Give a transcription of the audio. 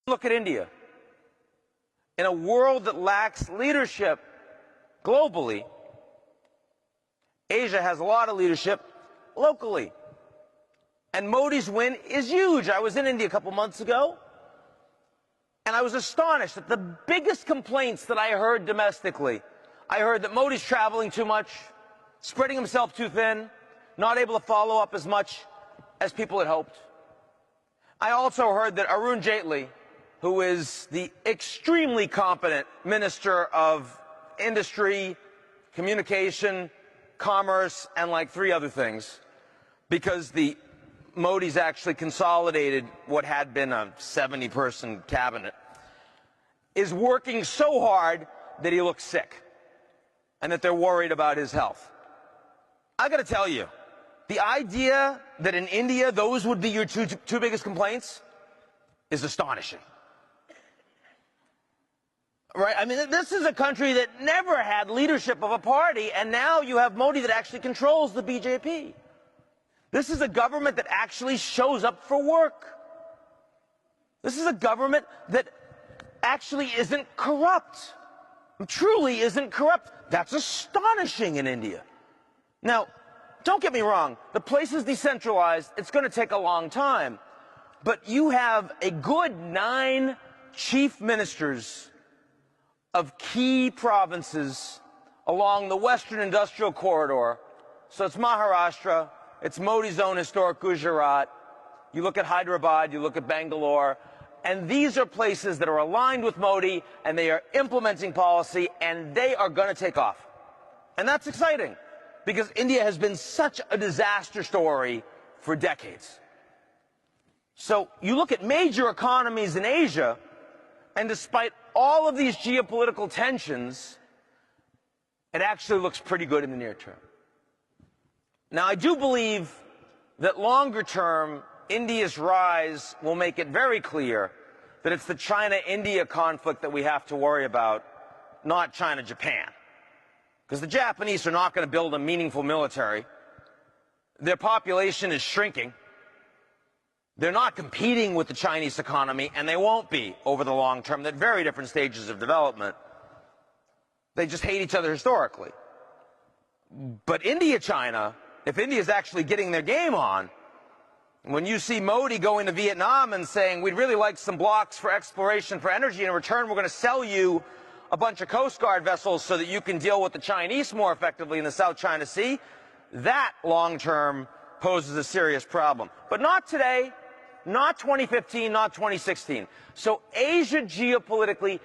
Look at India. In a world that lacks leadership globally, Asia has a lot of leadership locally. And Modi's win is huge. I was in India a couple months ago, and I was astonished at the biggest complaints that I heard domestically. I heard that Modi's traveling too much, spreading himself too thin, not able to follow up as much as people had hoped. I also heard that Arun Jaitley, who is the extremely competent Minister of Industry, Communication, Commerce, and like 3 other things, because the Modi's actually consolidated what had been a 70-person cabinet, is working so hard that he looks sick and that they're worried about his health. I got to tell you, the idea that in India those would be your two biggest complaints is astonishing. Right? I mean, this is a country that never had leadership of a party, and now you have Modi that actually controls the BJP. This is a government that actually shows up for work. This is a government that actually isn't corrupt. Truly isn't corrupt. That's astonishing in India. Now, don't get me wrong. The place is decentralized. It's going to take a long time. But you have a good 9 chief ministers of key provinces along the Western Industrial Corridor. So it's Maharashtra, it's Modi's own historic Gujarat. You look at Hyderabad, you look at Bangalore, and these are places that are aligned with Modi, and they are implementing policy, and they are going to take off. And that's exciting, because India has been such a disaster story for decades. So you look at major economies in Asia, and despite all of these geopolitical tensions, it actually looks pretty good in the near term. Now, I do believe that longer term, India's rise will make it very clear that it's the China-India conflict that we have to worry about, not China-Japan. Because the Japanese are not going to build a meaningful military. Their population is shrinking. They're not competing with the Chinese economy, and they won't be over the long term. They're at very different stages of development. They just hate each other historically. But India-China, if India is actually getting their game on, when you see Modi going to Vietnam and saying, we'd really like some blocks for exploration for energy, in return we're going to sell you a bunch of Coast Guard vessels so that you can deal with the Chinese more effectively in the South China Sea, that long-term poses a serious problem. But not today, not 2015, not 2016. So Asia geopolitically